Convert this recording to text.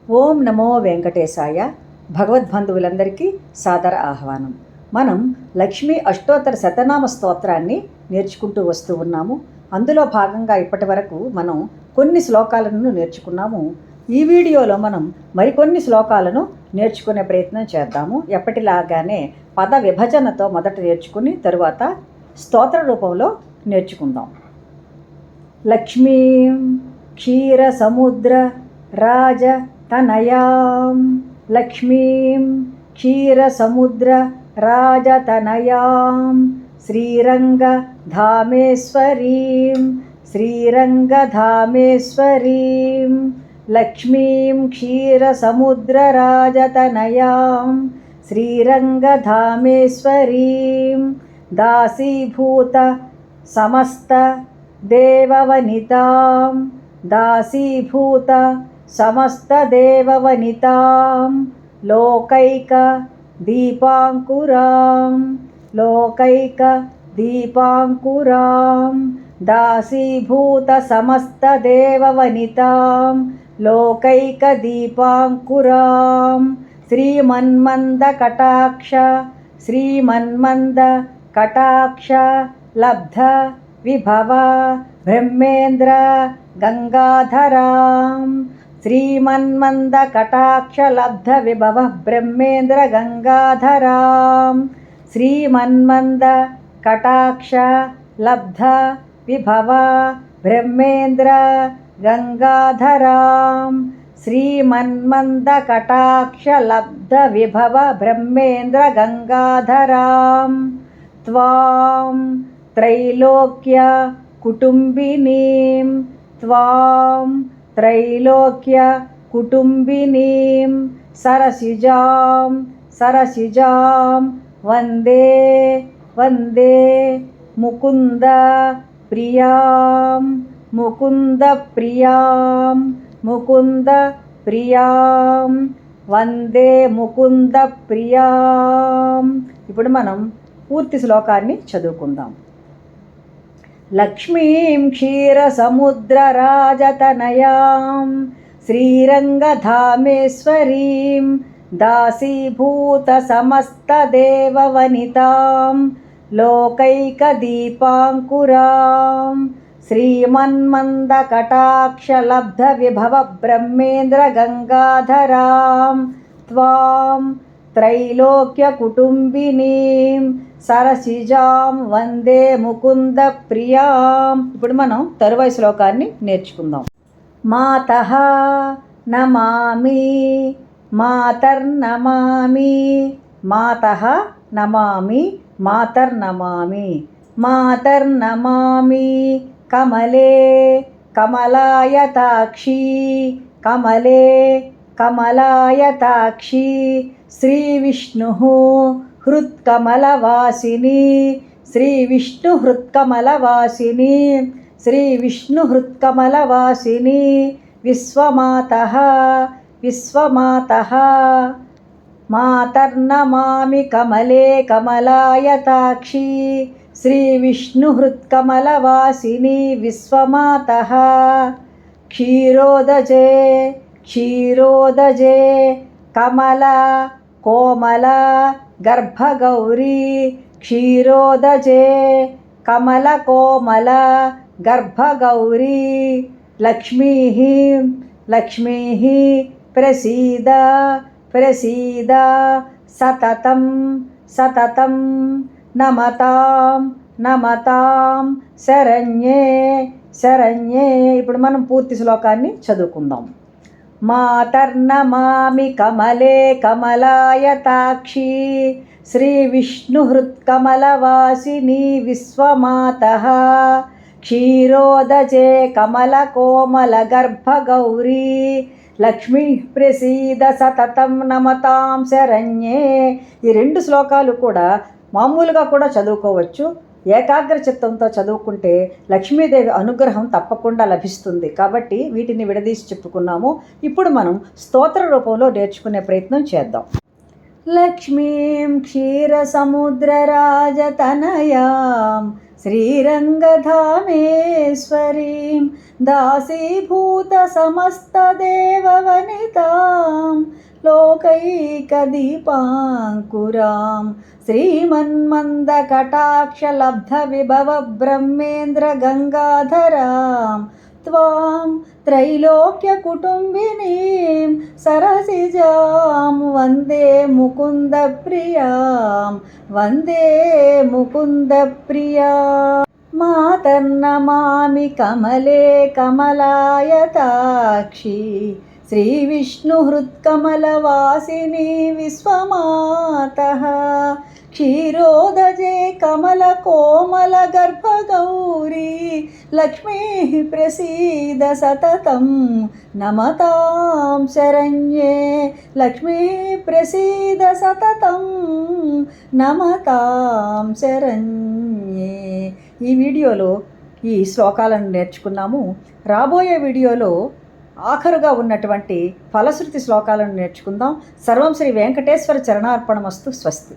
ఓం నమో వెంకటేశాయ. భగవద్బంధువులందరికీ సాదర ఆహ్వానం. మనం లక్ష్మీ అష్టోత్తర శతనామ స్తోత్రాన్ని నేర్చుకుంటూ వస్తూ ఉన్నాము. అందులో భాగంగా ఇప్పటి వరకు మనం కొన్ని శ్లోకాలను నేర్చుకున్నాము. ఈ వీడియోలో మనం మరికొన్ని శ్లోకాలను నేర్చుకునే ప్రయత్నం చేద్దాము. ఎప్పటిలాగానే పద విభజనతో మొదట నేర్చుకుని తరువాత స్తోత్ర రూపంలో నేర్చుకుందాం. లక్ష్మీం క్షీర సముద్ర రాజ తనయాం, లక్ష్మీం క్షీర సముద్ర రాజతనయాం, శ్రీరంగధామేశ్వరీం శ్రీరంగధామేశ్వరీం, లక్ష్మీం క్షీర సముద్ర రాజతనయాం, శ్రీరంగధామేశ్వరీం, దాసీభూత సమస్త దేవవనితాం, దాసీభూత సమస్త దేవవనితాం, లోకైక దీపాంకురాం, లోకైక దీపాంకురాం, దాసీభూత సమస్త దేవవనితాం, లోకైక దీపాంకురాం, శ్రీమన్మంద కటాక్ష శ్రీమన్మంద కటాక్ష లబ్ధ విభవ బ్రహ్మేంద్ర గంగాధరాం, శ్రీమన్మంద కటాక్ష లబ్ధ విభవ బ్రహ్మేంద్ర గంగాధరాం, శ్రీమన్మంద కటాక్ష లబ్ధ విభవ బ్రహ్మేంద్ర గంగాధరాం, శ్రీమన్మంద కటాక్ష లబ్ధ విభవ బ్రహ్మేంద్ర గంగాధరాం, త్వాం త్రైలోక్య కుటుంబినీం, త్వాం త్రైలోక్య కుటుంబినీం, సరసిజాం సరసిజాం వందే వందే ముకుంద ప్రియాం, ముకుంద ప్రియాం, ముకుంద ప్రియాం, వందే ముకుంద ప్రియాం. ఇప్పుడు మనం పూర్తి శ్లోకాన్ని చదువుకుందాం. లక్ష్మీం క్షీర సముద్ర రాజతనయాం, శ్రీరంగధామేశ్వరీం, దాసీభూత సమస్త దేవవనితాం, లోకైక దీపాంకురాం, శ్రీమన్మంద కటాక్ష లబ్ధ విభవ బ్రహ్మేంద్ర గంగాధరాం, త్వాం త్రైలోక్య కుటుంబినీం, సరసిజాం వందే ముకుంద ప్రియాం. ఇప్పుడు మనం తరువాయి శ్లోకాన్ని నేర్చుకుందాం. మాతః నమామి మాతర్నమామి, మాతః నమామి మాతర్నమామి, మాతర్నమామి కమలే కమలాయతాక్షి, కమలే కమలాయతాక్షి, శ్రీవిష్ణుః హృత్కమలవాసిని, శ్రీవిష్ణు హృత్కమలవాసిని, శ్రీవిష్ణు హృత్కమలవాసిని, విశ్వమాతః విశ్వమాతః, మాతర్నమామి కమలే కమలాయతాక్షి, శ్రీవిష్ణు హృత్కమలవాసిని, విశ్వమాతః, క్షీరోదజే క్షీరోదజే కమల కోమల గర్భగౌరీ, క్షీరోదజే కమల కోమల గర్భగౌరీ, లక్ష్మీః లక్ష్మీః ప్రసీద ప్రసీద సతతం సతతం, నమతాం నమతాం శరణ్యే శరణ్యే. ఇప్పుడు మనం పూర్తి శ్లోకాన్ని చదువుకుందాం. మాతర్నమామి కమలే కమలాయతాక్షి, శ్రీవిష్ణుహృత్కమలవాసిని, విశ్వమాతః, క్షీరోదజే కమల కోమల గర్భగౌరీ, లక్ష్మీ ప్రసీద సతతం నమతాం శరణ్యే. ఈ రెండు శ్లోకాలు కూడా మామూలుగా కూడా చదువుకోవచ్చు. ఏకాగ్ర చిత్తంతో చదువుకుంటే లక్ష్మీదేవి అనుగ్రహం తప్పకుండా లభిస్తుంది. కాబట్టి వీటిని విడదీసి చెప్పుకున్నాము. ఇప్పుడు మనం స్తోత్ర రూపంలో నేర్చుకునే ప్రయత్నం చేద్దాం. లక్ష్మీం క్షీర సముద్ర రాజతనయాం, శ్రీరంగధామేశ్వరీం, దాసీభూత సమస్త దేవవనితాం, సహితాం లోకైకదీపాంకురాం శ్రీమన్మందకటాక్షలబ్ధవిభవ త్వాం त्रैलोक्यकुटुम्बिनीं सरसिजां वन्दे मुकुन्दप्रियां वन्दे मुकुन्दप्रिया मातर्नमामि कमले कमलायताक्षी श्रीविष्णुहृत्कमलवासिनी विश्वमातः क्षीरोदजे कमलकोमलगर्भगौरी लक्ष्मीः प्रसीद सततं नमतां शरण्ये लक्ष्मीः प्रसीद सततं నమతాం శరణ్యే. ఈ వీడియోలో ఈ శ్లోకాలను నేర్చుకున్నాము. రాబోయే వీడియోలో ఆఖరుగా ఉన్నటువంటి ఫలశ్రుతి శ్లోకాలను నేర్చుకుందాం. సర్వం శ్రీ వెంకటేశ్వర చరణార్పణమస్తు. స్వస్తి.